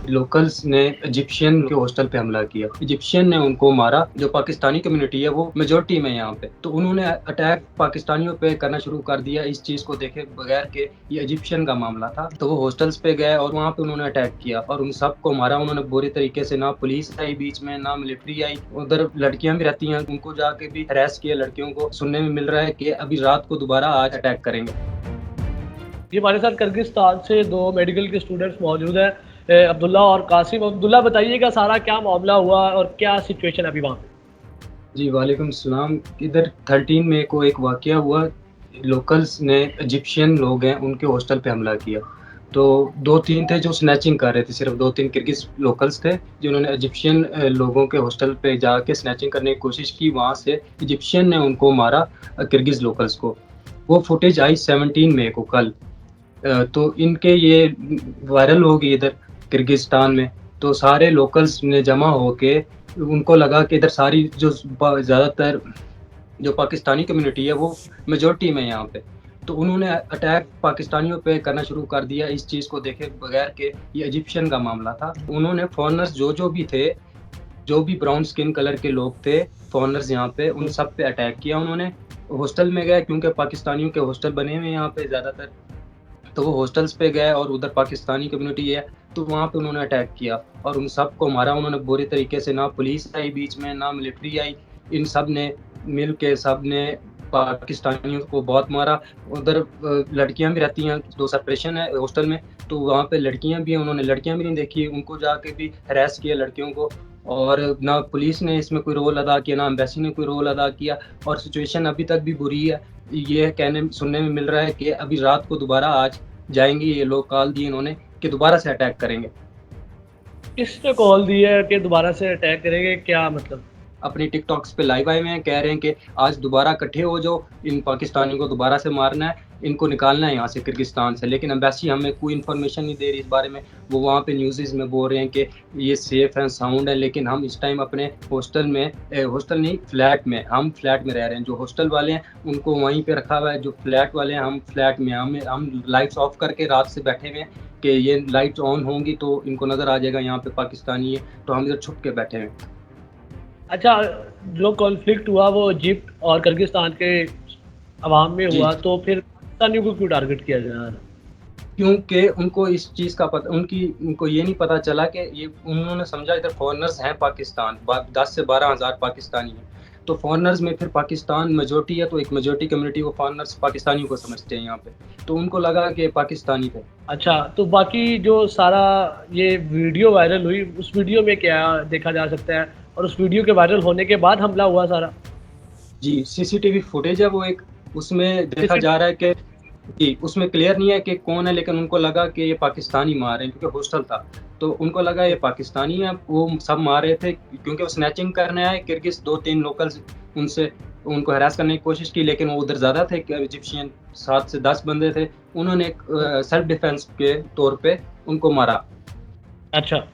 Locals ने Egyptian के hostel पे हमला किया। इजिप्शियन ने उनको मारा। जो पाकिस्तानी कम्युनिटी है वो मेजॉरिटी में है यहाँ पे, तो उन्होंने अटैक पाकिस्तानियों पे करना शुरू कर दिया इस चीज़ को देखे बगैर कि ये इजिप्शियन का मामला था। तो वो हॉस्टल्स पे गए और वहाँ पे उन्होंने अटैक किया और उन सबको मारा उन्होंने बुरी तरीके से। ना पुलिस आई बीच में, ना मिलिट्री आई। उधर लड़कियाँ भी रहती हैं, उनको जाके भी हैरेस किया लड़कियों को। सुनने में मिल रहा है कि अभी रात को दोबारा आज अटैक करेंगे। ये हमारे साथ किर्गिस्तान से 2 मेडिकल के स्टूडेंट्स मौजूद हैं, अब्दुल्ला और कासिम। अब्दुल्ला, बताइएगा सारा क्या मामला हुआ और क्या सिचुएशन है अभी वहाँ पे? जी, वालेकुम सलाम। इधर 13 मई को एक वाक़या हुआ। लोकल्स ने इजिप्शियन लोग हैं, उनके हॉस्टल पे हमला किया। तो 2-3 थे जो स्नैचिंग कर रहे थे, सिर्फ़ 2-3 किर्गिज़ लोकल्स थे, जिन्होंने इजिप्शियन लोगों के हॉस्टल पे जाके स्नैचिंग करने की कोशिश की। वहाँ से इजिप्शियन ने उनको मारा, किर्गिज़ लोकल्स को। वो फुटेज आई 17 मई को कल। तो इनके ये वायरल हो गई इधर किर्गिस्तान में। तो सारे लोकल्स ने जमा होके उनको लगा कि इधर सारी जो ज़्यादातर जो पाकिस्तानी कम्युनिटी है वो मेजॉरिटी में है यहाँ पे। तो उन्होंने अटैक पाकिस्तानियों पे करना शुरू कर दिया इस चीज़ को देखे बगैर कि ये इजिप्शियन का मामला था। उन्होंने फ़ॉरेनर्स जो भी थे, जो भी ब्राउन स्किन कलर के लोग थे, फ़ॉरेनर्स यहाँ पे, उन सब पे अटैक किया उन्होंने। हॉस्टल में गए क्योंकि पाकिस्तानियों के हॉस्टल बने हुए हैं यहाँ पे ज़्यादातर। तो वो हॉस्टल्स पे गए और उधर पाकिस्तानी कम्युनिटी है, तो वहाँ पे उन्होंने अटैक किया और उन सबको मारा उन्होंने बुरी तरीके से। ना पुलिस आई बीच में, ना मिलिट्री आई। इन सब ने मिल के सब ने पाकिस्तानियों को बहुत मारा। उधर लड़कियाँ भी रहती हैं, तो सेपरेशन है हॉस्टल में, तो वहाँ पे लड़कियाँ भी हैं, उन्होंने लड़कियाँ भी नहीं देखी, उनको जाके भी हैरेस किया लड़कियों को। और ना पुलिस ने इसमें कोई रोल अदा किया, ना एम्बेसी ने कोई रोल अदा किया और सिचुएशन अभी तक भी बुरी है। ये सुनने में मिल रहा है कि अभी रात को दोबारा आज जाएँगे ये लोग, कॉल दी इन्होंने कि दोबारा से अटैक करेंगे। किसने कॉल दी है कि दोबारा से अटैक करेंगे, क्या मतलब? अपनी टिकटॉक्स पे लाइव आए हुए हैं, कह रहे हैं कि आज दोबारा इकट्ठे हो जाओ, इन पाकिस्तानियों को दोबारा से मारना है, इनको निकालना है यहाँ से किर्गिस्तान से। लेकिन एम्बेसी हमें कोई इन्फॉर्मेशन नहीं दे रही इस बारे में। वो वहाँ पे न्यूज़ में बोल रहे हैं कि ये सेफ है, साउंड है, लेकिन हम इस टाइम अपने हॉस्टल में हॉस्टल नहीं फ्लैट में, हम फ्लैट में रह रहे हैं। जो हॉस्टल वाले हैं उनको वहीं पे रखा हुआ है, जो फ्लैट वाले हैं हम फ्लैट में, हम लाइट्स ऑफ करके रात से बैठे हुए हैं कि ये लाइट्स ऑन होंगी तो इनको नज़र आ जाएगा यहाँ पे पाकिस्तानी है, तो हम इधर छुप के बैठे हैं। अच्छा, जो कॉन्फ्लिक्ट हुआ वो इजिप्ट और किर्गिस्तान के अवाम में जी। हुआ, तो फिर पाकिस्तानियों को क्यों टारगेट किया जा रहा है? क्योंकि उनको इस चीज़ का पता, उनको ये नहीं पता चला कि ये, उन्होंने समझा इधर फ़ॉरेनर्स हैं पाकिस्तान, 10 से 12 हज़ार पाकिस्तानी हैं। तो फ़ॉरेनर्स में फिर पाकिस्तान मेजॉरिटी है, तो एक मेजॉरिटी कम्युनिटी वो फ़ॉरेनर्स पाकिस्तानियों को समझते हैं यहाँ पे। तो उनको लगा कि पाकिस्तानी थे। अच्छा, तो बाकी जो सारा ये वीडियो वायरल हुई, उस वीडियो में क्या देखा जा सकता है और उस वीडियो के वायरल होने के बाद हमला हुआ सारा? जी, सीसीटीवी फुटेज है वो एक, उसमें देखा किसी जा रहा है कि जी, उसमें क्लियर नहीं है कि कौन है, लेकिन उनको लगा कि ये पाकिस्तानी मार रहे हैं क्योंकि हॉस्टल था। तो उनको लगा ये पाकिस्तानी है, वो सब मार रहे थे क्योंकि वो स्नैचिंग करने आए किर्गिज़ 2-3 लोकल्स, उनसे उनको हैरेस करने की कोशिश की, लेकिन वो उधर ज़्यादा थे इजिप्शियन, 7 से 10 बंदे थे। उन्होंने एक सेल्फ डिफेंस के तौर पे उनको मारा। अच्छा।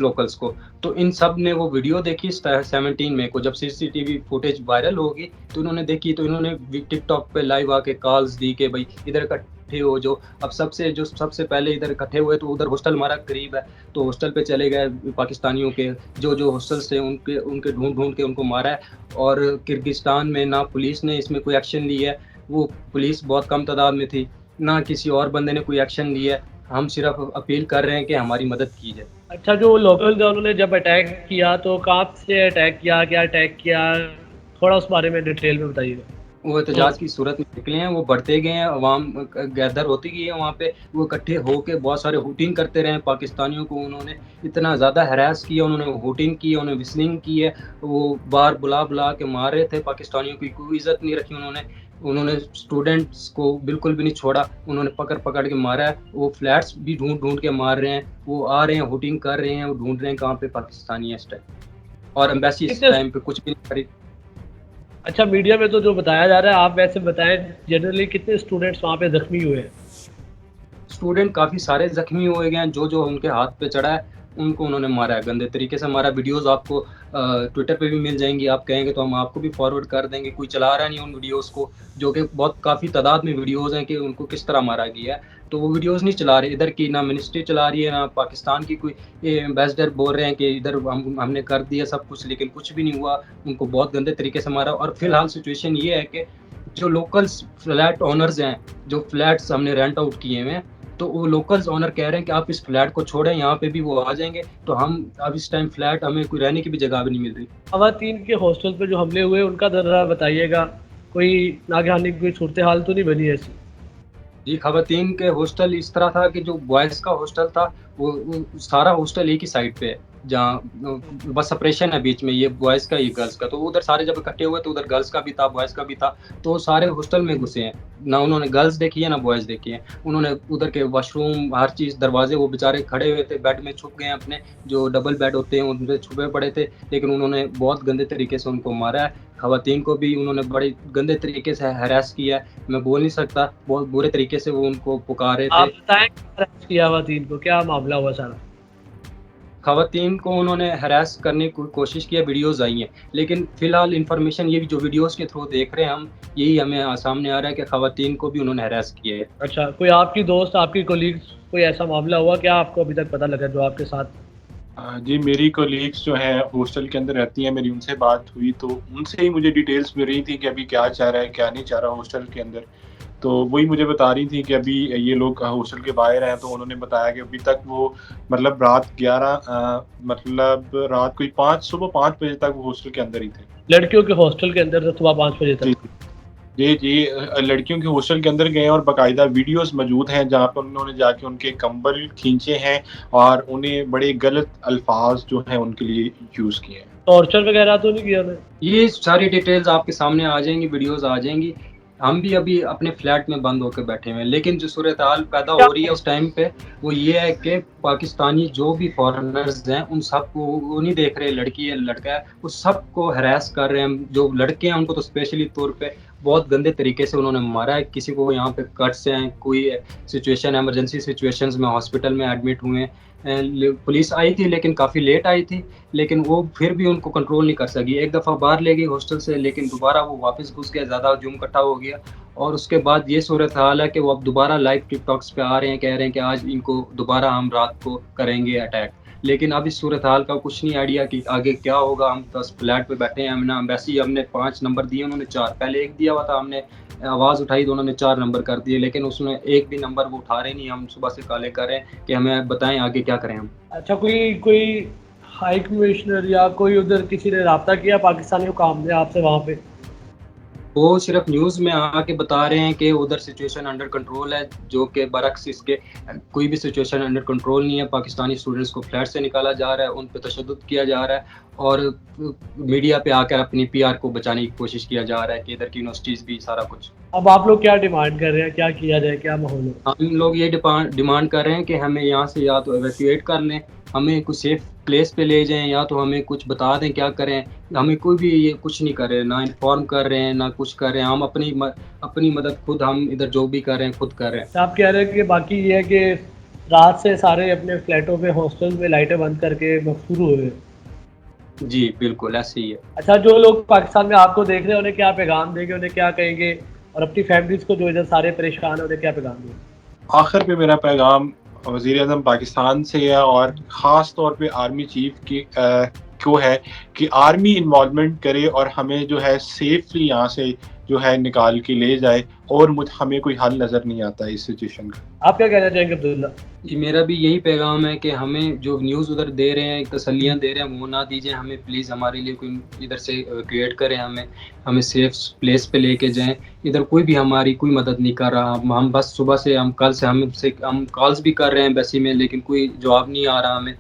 लोकल्स को। तो इन सब ने वो वीडियो देखी 17 मई को, जब सीसीटीवी फुटेज वायरल होगी तो इन्होंने देखी, तो इन्होंने टिकटॉक पे लाइव आके कॉल्स दी कि भाई इधर इकट्ठे हो जो। अब सबसे पहले इधर इकट्ठे हुए तो उधर हॉस्टल हमारा करीब है, तो हॉस्टल पे चले गए पाकिस्तानियों के, जो हॉस्टल्स थे उनके उनके ढूंढ के उनको मारा है। और किर्गिस्तान में ना पुलिस ने इसमें कोई एक्शन लिया है, वो पुलिस बहुत कम तादाद में थी, ना किसी और बंदे ने कोई एक्शन लिया है। हम सिर्फ अपील कर रहे हैं कि हमारी मदद की जाए। अच्छा, जो लोकल थे उन्होंने जब अटैक किया तो कहाँ से अटैक किया, क्या अटैक किया? थोड़ा उस बारे में डिटेल में बताइएगा। वो एहतजाज की सूरत में निकले हैं, वो बढ़ते गए हैं, अवाम गैदर होती गई है वहाँ पे, वो इकट्ठे होके बहुत सारे हुटिंग करते रहे हैं। पाकिस्तानियों को उन्होंने इतना ज़्यादा हैरेस किया, उन्होंने हुटिंग की, उन्होंने विस्लिंग की है, वो बार बुला के मार रहे थे पाकिस्तानियों की, कोई इज़्ज़त नहीं रखी उन्होंने। उन्होंने स्टूडेंट्स को बिल्कुल भी नहीं छोड़ा, उन्होंने पकड़ के मारा है। वो फ्लैट्स भी ढूँढ के मार रहे हैं, वो आ रहे हैं, हुटिंग कर रहे हैं, वो ढूँढ रहे हैं कहाँ पे पाकिस्तानी है इस टाइम। और एम्बेसी इस कितने? टाइम पे कुछ भी नहीं कर रही। अच्छा, मीडिया में तो जो बताया जा रहा है, आप वैसे बताएं जनरली कितने स्टूडेंट्स वहाँ पे जख्मी हुए हैं? स्टूडेंट काफ़ी सारे ज़ख्मी हुए गए हैं, जो उनके हाथ पे चढ़ा है। उनको उन्होंने मारा है, गंदे तरीके से मारा। वीडियोज़ आपको ट्विटर पे भी मिल जाएँगी, आप कहेंगे तो हम आपको भी फॉरवर्ड कर देंगे। कोई चला रहा नहीं उन वीडियोज़ को, जो कि बहुत काफ़ी तादाद में वीडियोज़ हैं कि उनको किस तरह मारा गया है। तो वो वीडियोज़ नहीं चला रहे, इधर की ना मिनिस्ट्री चला रही है, ना पाकिस्तान की कोई एम्बेसडर बोल रहे हैं कि इधर हमने कर दिया सब कुछ, लेकिन कुछ भी नहीं हुआ। उनको बहुत गंदे तरीके से मारा और फिलहाल सिचुएशन ये है कि जो लोकल्स फ्लैट ओनर्स हैं, जो फ्लैट्स हमने रेंट आउट किए हुए हैं, तो वो लोकल्स ओनर कह रहे हैं कि आप इस फ्लैट को छोड़ें, यहाँ पे भी वो आ जाएँगे। तो हम अब इस टाइम फ्लैट हमें कोई रहने की भी जगह भी नहीं मिल रही। खवातीन के हॉस्टल पे जो हमले हुए उनका ज़रा बताइएगा, कोई नागहानी कोई सूरत हाल तो नहीं बनी ऐसी? जी, ख़वातीन के हॉस्टल इस तरह था कि जो बॉयज़ का हॉस्टल था, वो सारा हॉस्टल एक ही साइड पे है, जहाँ बस सेपरेशन है बीच में, ये बॉयज़ का, ये गर्ल्स का। तो उधर सारे जब इकट्ठे हुए तो उधर गर्ल्स का भी था, बॉयज़ का भी था, तो सारे हॉस्टल में घुसे हैं। ना उन्होंने गर्ल्स देखी है, ना बॉयज़ देखी है। उन्होंने उधर के वॉशरूम, हर चीज़, दरवाज़े, वो बेचारे खड़े हुए थे, बेड में छुप गए हैं अपने, जो डबल बेड होते हैं, उनपे छुपे पड़े थे, लेकिन उन्होंने बहुत गंदे तरीके से उनको मारा है। ख़वातीन को भी उन्होंने बड़े गंदे तरीके से हैरेस किया है। मैं बोल नहीं सकता, बहुत बुरे तरीके से वो उनको पुकारे थे। आप बताएँ अरेस्ट किया खवातीन को, क्या मामला हुआ सारा? ख़वातीन को उन्होंने हैरेस करने की कोशिश की है, वीडियोज़ आई हैं। लेकिन फ़िलहाल इन्फॉर्मेशन ये भी जो वीडियोज़ के थ्रू देख रहे हैं हम, यही हमें सामने आ रहा है कि ख़वातीन को भी उन्होंने हैरेस किया है। अच्छा, कोई आपकी दोस्त, आपकी कोलीग्स कोई ऐसा मामला हुआ क्या आपको अभी तक पता लगा जो आपके साथ? जी, मेरी कोलीग्स जो हैं हॉस्टल के अंदर रहती हैं, मेरी उनसे बात हुई तो उनसे ही मुझे डिटेल्स मिल रही थी कि अभी क्या चाह रहा है, क्या नहीं चाह रहा हॉस्टल के अंदर। तो वही मुझे बता रही थी कि अभी ये लोग हॉस्टल के बाहर हैं, तो उन्होंने बताया कि अभी तक वो मतलब रात कोई 5 सुबह 5 बजे तक वो हॉस्टल के अंदर ही थे। लड़कियों के हॉस्टल के अंदर से सुबह 5 बजे जी, तक? जी, लड़कियों के हॉस्टल के अंदर गए और बाकायदा वीडियोज़ मौजूद हैं जहाँ पे उन्होंने जाके उनके कंबल खींचे हैं और उन्हें बड़े गलत अल्फाज जो हैं उनके लिए यूज़ किए हैं। टॉर्चर वगैरह तो नहीं किया उन्हें? ये सारी डिटेल्स आपके सामने आ जाएँगी, वीडियोज़ आ जाएँगी। हम भी अभी अपने फ्लैट में बंद होके बैठे हुए हैं, लेकिन जो सूरत-हाल पैदा हो रही है उस टाइम पे, वो ये है कि पाकिस्तानी जो भी फ़ॉरेनर्स हैं, उन सबको वो नहीं देख रहे लड़की है, लड़का है, वो सबको हैरेस कर रहे हैं। जो लड़के हैं, उनको तो स्पेशली तौर पे बहुत गंदे तरीके से उन्होंने मारा है। किसी को यहाँ पे कट्स हैं, कोई सिचुएशन इमरजेंसी सिचुएशंस में हॉस्पिटल में एडमिट हुए हैं। पुलिस आई थी, लेकिन काफ़ी लेट आई थी, लेकिन वो फिर भी उनको कंट्रोल नहीं कर सकी। एक दफ़ा बाहर ले गई हॉस्टल से, लेकिन दोबारा वो वापस घुस गया, ज़्यादा हजूम इकट्ठा हो गया और उसके बाद ये सूरत-हाल है कि वो अब दोबारा लाइव टिकटॉक्स पे आ रहे हैं, कह रहे हैं कि आज इनको दोबारा हम रात को करेंगे अटैक। लेकिन अब इस सूरत-हाल का कुछ नहीं आइडिया कि आगे क्या होगा। हम बस फ्लैट पे बैठे हैं, वैसे ही हमने 5 नंबर दिए, उन्होंने 4, पहले 1 दिया हुआ था, हमने आवाज़ उठाई तो उन्होंने 4 नंबर कर दिए, लेकिन उसमें एक भी नंबर वो उठा रहे नहीं। हम सुबह से काले कर रहे हैं कि हमें बताएँ आगे क्या करें हम। अच्छा, कोई कोई हाई कमिश्नर या कोई उधर किसी ने राब्ता किया पाकिस्तानी हुकाम ने आपसे वहाँ पे? वो सिर्फ न्यूज़ में आके बता रहे हैं कि उधर सिचुएशन अंडर कंट्रोल है, जो कि बरअक्स इसके कोई भी सिचुएशन अंडर कंट्रोल नहीं है। पाकिस्तानी स्टूडेंट्स को फ्लैट से निकाला जा रहा है, उन पे तशद्दुद किया जा रहा है और मीडिया पे आकर अपनी पीआर को बचाने की कोशिश किया जा रहा है कि इधर की यूनिवर्सिटीज़ भी सारा कुछ। अब आप लोग क्या डिमांड कर रहे हैं? क्या किया जाए? क्या माहौल है? हम लोग ये डिमांड कर रहे हैं कि हमें यहाँ से या तो इवैक्यूएट कर लें, हमें कुछ सेफ प्लेस पे ले जाएँ, या तो हमें कुछ बता दें क्या करें। हमें कोई भी ये कुछ नहीं कर रहे, ना इन्फॉर्म कर रहे हैं, ना कुछ कर रहे हैं। हम अपनी मदद खुद, हम इधर जो भी कर रहे हैं खुद कर रहे हैं। तो आप कह रहे हैं कि बाकी ये है कि रात से सारे अपने फ्लैटों में, हॉस्टल में लाइटें बंद करके मकफूर हुए हैं। जी, बिल्कुल ऐसे ही है। अच्छा, जो लोग पाकिस्तान में आपको देख रहे हैं उन्हें क्या पैगाम देंगे, उन्हें क्या कहेंगे और अपनी फैमिलीज़ को जो इधर सारे परेशान हैं उन्हें क्या पैगाम देंगे? आखिर पे मेरा पैगाम वज़ीर-ए-आज़म पाकिस्तान से है और ख़ास तौर पे आर्मी चीफ़ की को है कि आर्मी इन्वॉल्वमेंट करे और हमें जो है सेफ़ली यहाँ से जो है निकाल के ले जाए और हमें कोई हल नज़र नहीं आता इस सिचुएशन का। आप क्या कहना चाहेंगे अब्दुल्ला? जी, मेरा भी यही पैगाम है कि हमें जो न्यूज़ उधर दे रहे हैं, तसल्लियाँ दे रहे हैं, वो ना दीजिए हमें प्लीज़। हमारे लिए कोई इधर से क्रिएट करें, हमें सेफ प्लेस पे लेके जाएँ। इधर कोई भी हमारी कोई मदद नहीं कर रहा। हम बस सुबह से कल से हम कॉल्स भी कर रहे हैं एम्बेसी में, लेकिन कोई जवाब नहीं आ रहा हमें।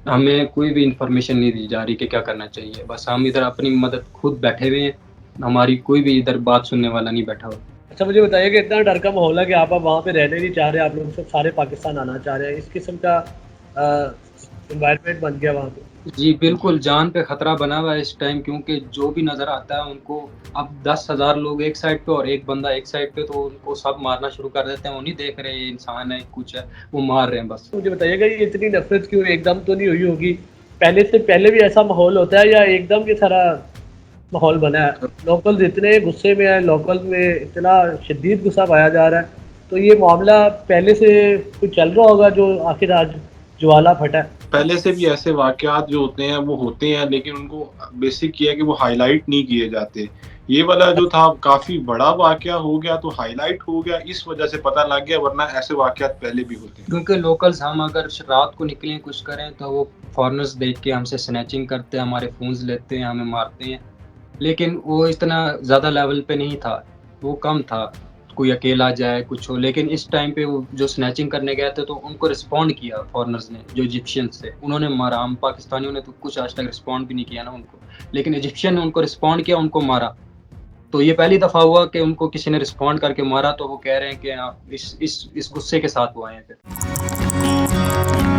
हमें कोई भी इन्फॉर्मेशन नहीं दी जा रही कि क्या करना चाहिए। बस हम इधर अपनी मदद खुद बैठे हुए हैं, हमारी कोई भी इधर बात सुनने वाला नहीं बैठा हुआ। अच्छा, मुझे बताइए कि इतना डर का माहौल है कि आप अब वहाँ पे रहने नहीं चाह रहे, आप लोग सब सारे पाकिस्तान आना चाह रहे हैं, इस किस्म का एनवायरनमेंट बन गया वहाँ पे। जी, बिल्कुल जान पे खतरा बना हुआ है इस टाइम, क्योंकि जो भी नज़र आता है उनको, अब 10,000 लोग एक साइड पे और एक बंदा एक साइड पे, तो उनको सब मारना शुरू कर देते हैं। वो नहीं देख रहे ये इंसान है, कुछ है, वो मार रहे हैं बस। मुझे बताइएगा ये इतनी नफ़रत क्यों एकदम तो नहीं हुई होगी? पहले से पहले भी ऐसा माहौल होता है या एकदम ये सारा माहौल बना है? लोकल्स इतने गुस्से में हैं, लोकल्स में इतना शदीद गुस्सा पाया जा रहा है, तो ये मामला पहले से कुछ चल रहा होगा जो आखिर आज ज्वाला फटा है? पहले से भी ऐसे वाक़यात जो होते हैं वो होते हैं, लेकिन उनको बेसिक ये है कि वो हाइलाइट नहीं किए जाते। ये वाला जो था काफ़ी बड़ा वाक़या हो गया तो हाइलाइट हो गया, इस वज़ह से पता लग गया, वरना ऐसे वाक़यात पहले भी होते हैं। क्योंकि लोकल्स, हम अगर रात को निकलें कुछ करें तो वो फॉरेनर्स देख के हमसे स्नैचिंग करते हैं, हमारे फ़ोन्स लेते हैं, हमें मारते हैं। लेकिन वो इतना ज़्यादा लेवल पे नहीं था, वो कम था, कोई अकेला जाए कुछ हो। लेकिन इस टाइम पे वो जो स्नैचिंग करने गए थे तो उनको रिस्पॉन्ड किया फॉरेनर्स ने, जो इजिप्शियंस थे, उन्होंने मारा। हम पाकिस्तानियों ने तो कुछ आज तक रिस्पॉन्ड भी नहीं किया ना उनको, लेकिन इजिप्शियन ने उनको रिस्पॉन्ड किया, उनको मारा। तो ये पहली दफ़ा हुआ कि उनको किसी ने रिस्पॉन्ड करके मारा, तो वो कह रहे हैं कि हाँ, इस गुस्से के साथ वो आए हैं फिर।